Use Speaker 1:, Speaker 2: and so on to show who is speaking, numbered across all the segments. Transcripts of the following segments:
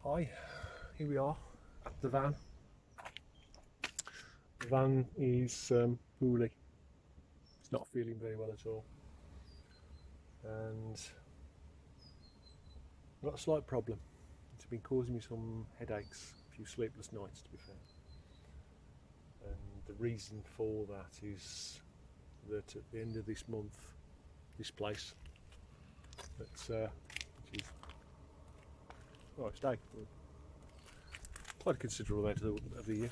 Speaker 1: Hi, here we are at the van. The van is poorly. It's not feeling very well at all, and I've got a slight problem. It's been causing me some headaches, a few sleepless nights to be fair. And the reason for that is that at the end of this month, this place, which is stay quite a considerable amount of the year,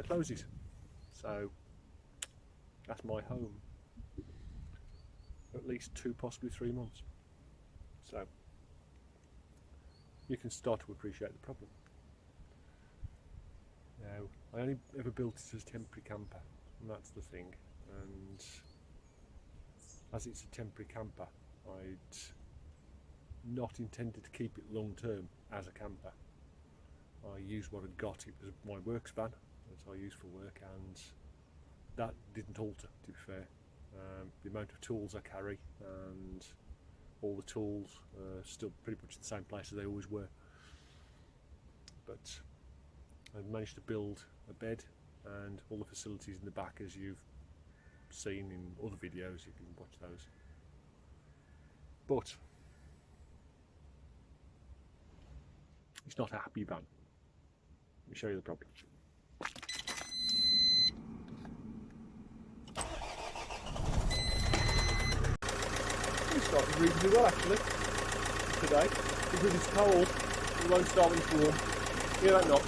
Speaker 1: closes. So that's my home for at least 2, possibly 3 months. So you can start to appreciate the problem. Now, I only ever built it as a temporary camper, and that's the thing. And as it's a temporary camper, I'd not intended to keep it long term as a camper. I used what I'd got. It was my works van that I used for work, and that didn't alter, to be fair. The amount of tools I carry and all the tools are still pretty much in the same place as they always were. But I've managed to build a bed and all the facilities in the back, as you've seen in other videos. You can watch those. But it's not a happy van. Let me show you the problem. It started reasonably well actually today. Because it's cold, it won't start when it's warm. Hear that knock?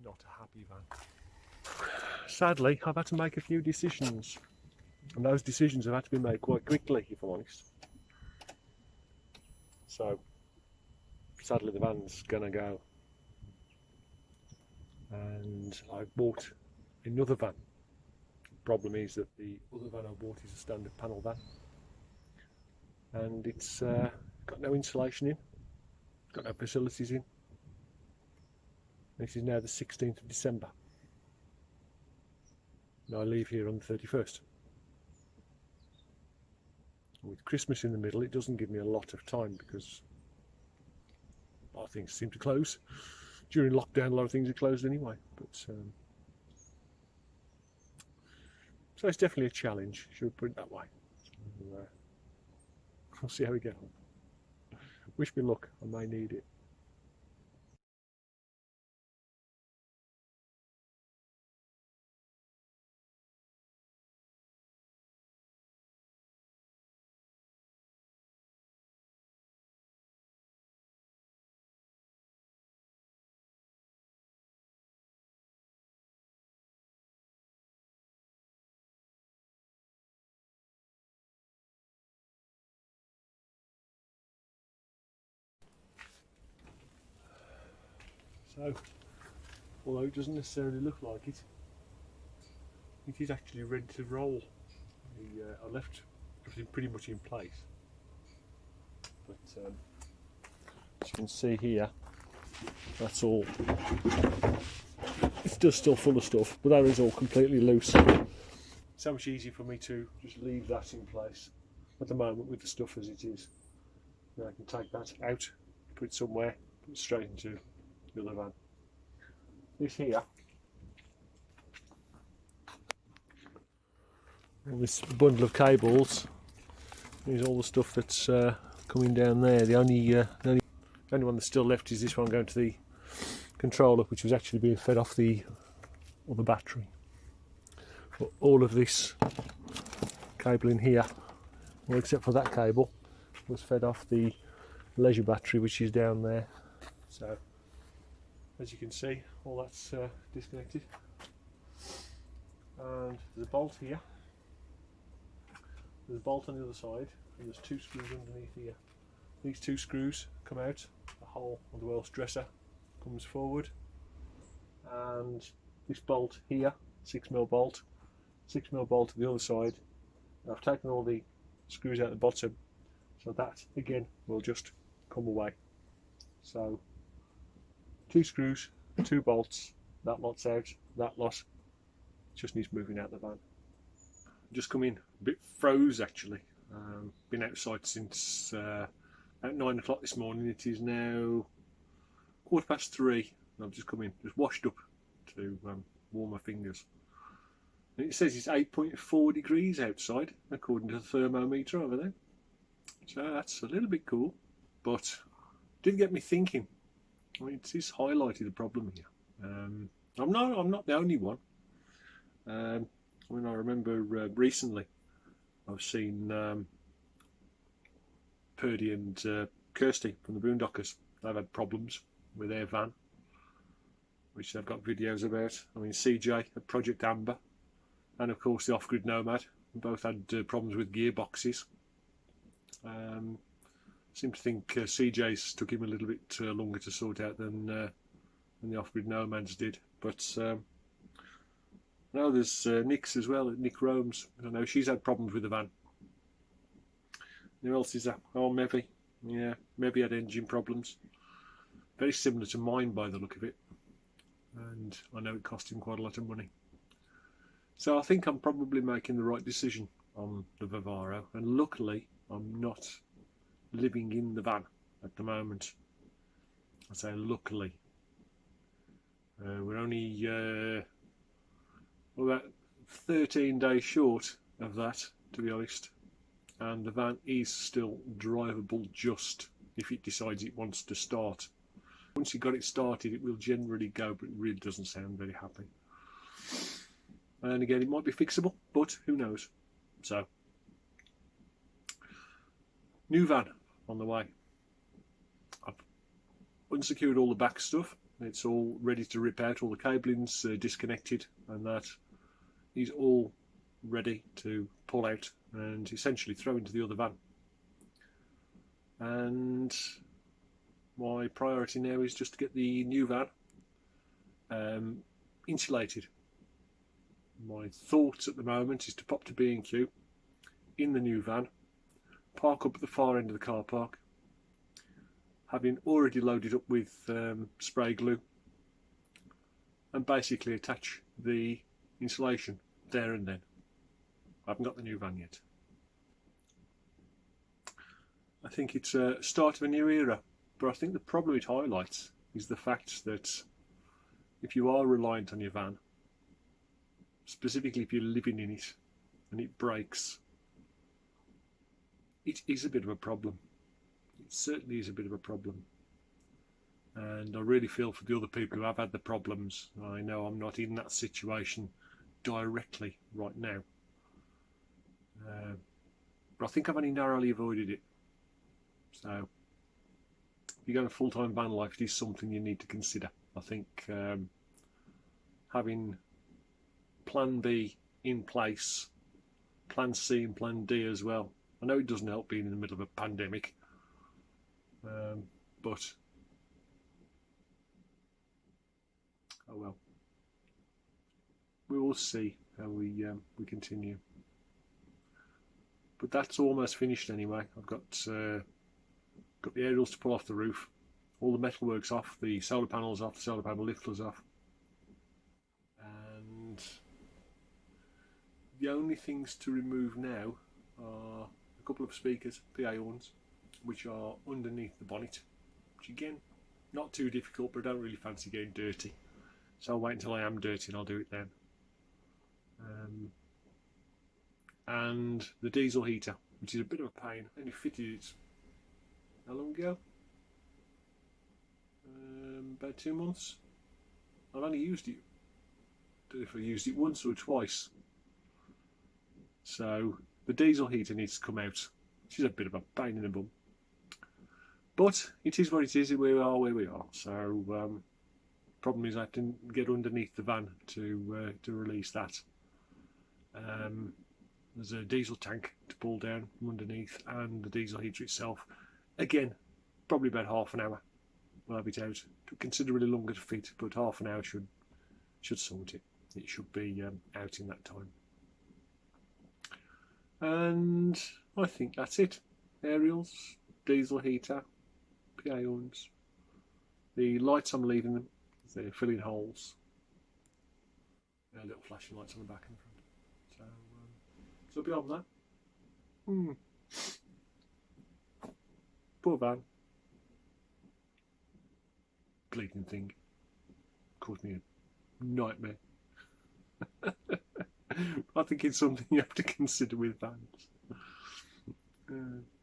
Speaker 1: Not a happy van. Sadly, I've had to make a few decisions, and those decisions have had to be made quite quickly, if I'm honest. So, sadly, the van's gonna go, and I bought another van. The problem is that the other van I bought is a standard panel van, and it's got no insulation in, got no facilities in. This is now the 16th of December. And I leave here on the 31st. With Christmas in the middle, it doesn't give me a lot of time because a lot of things seem to close. During lockdown, a lot of things are closed anyway. But so it's definitely a challenge, should we put it that way. So, we'll see how we get on. Wish me luck, I may need it. So, although it doesn't necessarily look like it, it is actually ready to roll. I left everything pretty much in place, but as you can see here, that's all. It's just still full of stuff, but that is all completely loose. It's so much easier for me to just leave that in place at the moment with the stuff as it is. Now I can take that out, put it somewhere, put it straight into the other van. This here, and this bundle of cables is all the stuff that's coming down there. The only one that's still left is this one going to the controller, which was actually being fed off the other battery. But all of this cable in here, well, except for that cable, was fed off the leisure battery, which is down there. So as you can see, all that's disconnected, and there's a bolt here, there's a bolt on the other side, and there's 2 screws underneath here. These 2 screws come out, the hole of the Welsh dresser comes forward, and this bolt here, 6mm bolt, 6mm bolt to the other side. And I've taken all the screws out the bottom, so that again will just come away. So 2 screws 2 bolts, that lot's out, that lot just needs moving out the van. Just come in, a bit froze actually. Been outside since about 9 o'clock this morning. It is now 3:15. I've just come in, just washed up to warm my fingers. And it says it's 8.4 degrees outside, according to the thermometer over there. So that's a little bit cool, but did get me thinking. I mean, it's highlighted the problem here. I'm not the only one. I mean, I remember recently I've seen Purdy and Kirsty from the Boondockers. They've had problems with their van, which they've got videos about. I mean, CJ at Project Amber, and of course the Off-Grid Nomad, both had problems with gearboxes. Seem to think CJ's took him a little bit longer to sort out than the Off-Grid Nomads did. But now there's Nick's as well, Nick Romes. I know she's had problems with the van. Who else is that? Oh, Mevy. Yeah, Mevy had engine problems. Very similar to mine by the look of it. And I know it cost him quite a lot of money. So I think I'm probably making the right decision on the Vivaro. And luckily, I'm not living in the van at the moment. I say luckily. We're only about 13 days short of that, to be honest. And the van is still drivable just if it decides it wants to start. Once you've got it started, it will generally go, but it really doesn't sound very happy. And again, it might be fixable, but who knows. So, new van on the way. I've unsecured all the back stuff. It's all ready to rip out. All the cabling's disconnected, and that is all ready to pull out and essentially throw into the other van. And my priority now is just to get the new van insulated. My thoughts at the moment is to pop to B&Q in the new van, park up at the far end of the car park, having already loaded up with spray glue, and basically attach the insulation there and then. I haven't got the new van yet. I think it's a start of a new era, but I think the problem it highlights is the fact that if you are reliant on your van, specifically if you're living in it and it breaks, it is a bit of a problem. It certainly is a bit of a problem. And I really feel for the other people who have had the problems. I know I'm not in that situation directly right now. But I think I've only narrowly avoided it. So, if you're going to full-time van life, it is something you need to consider. I think having plan B in place, plan C and plan D as well. I know it doesn't help being in the middle of a pandemic, but oh well. We will see how we continue. But that's almost finished anyway. I've got the aerials to pull off the roof, all the metalwork's off, the solar panels off, the solar panel lifters off, and the only things to remove now are a couple of speakers, PA horns, which are underneath the bonnet, which again, not too difficult, but I don't really fancy getting dirty, so I'll wait until I am dirty and I'll do it then. And the diesel heater, which is a bit of a pain. I only fitted it how long ago? About 2 months. I've only used it, I don't know if I used it once or twice. So the diesel heater needs to come out, which is a bit of a pain in the bum. But it is what it is, we are where we are. So problem is I have to get underneath the van to release that. There's a diesel tank to pull down from underneath, and the diesel heater itself. Again, probably about half an hour. We'll have it out. Took considerably longer to fit, but half an hour should sort it. It should be out in that time. And I think that's it. Aerials, diesel heater, PA horns. The lights, I'm leaving them. So they're filling holes. Little flashing lights on the back and front. So beyond that, poor van. Bleeding thing caused me a nightmare. I think it's something you have to consider with vans.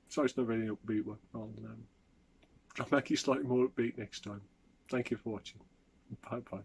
Speaker 1: So it's not a very upbeat one. I'll make it slightly more upbeat next time. Thank you for watching. Bye bye.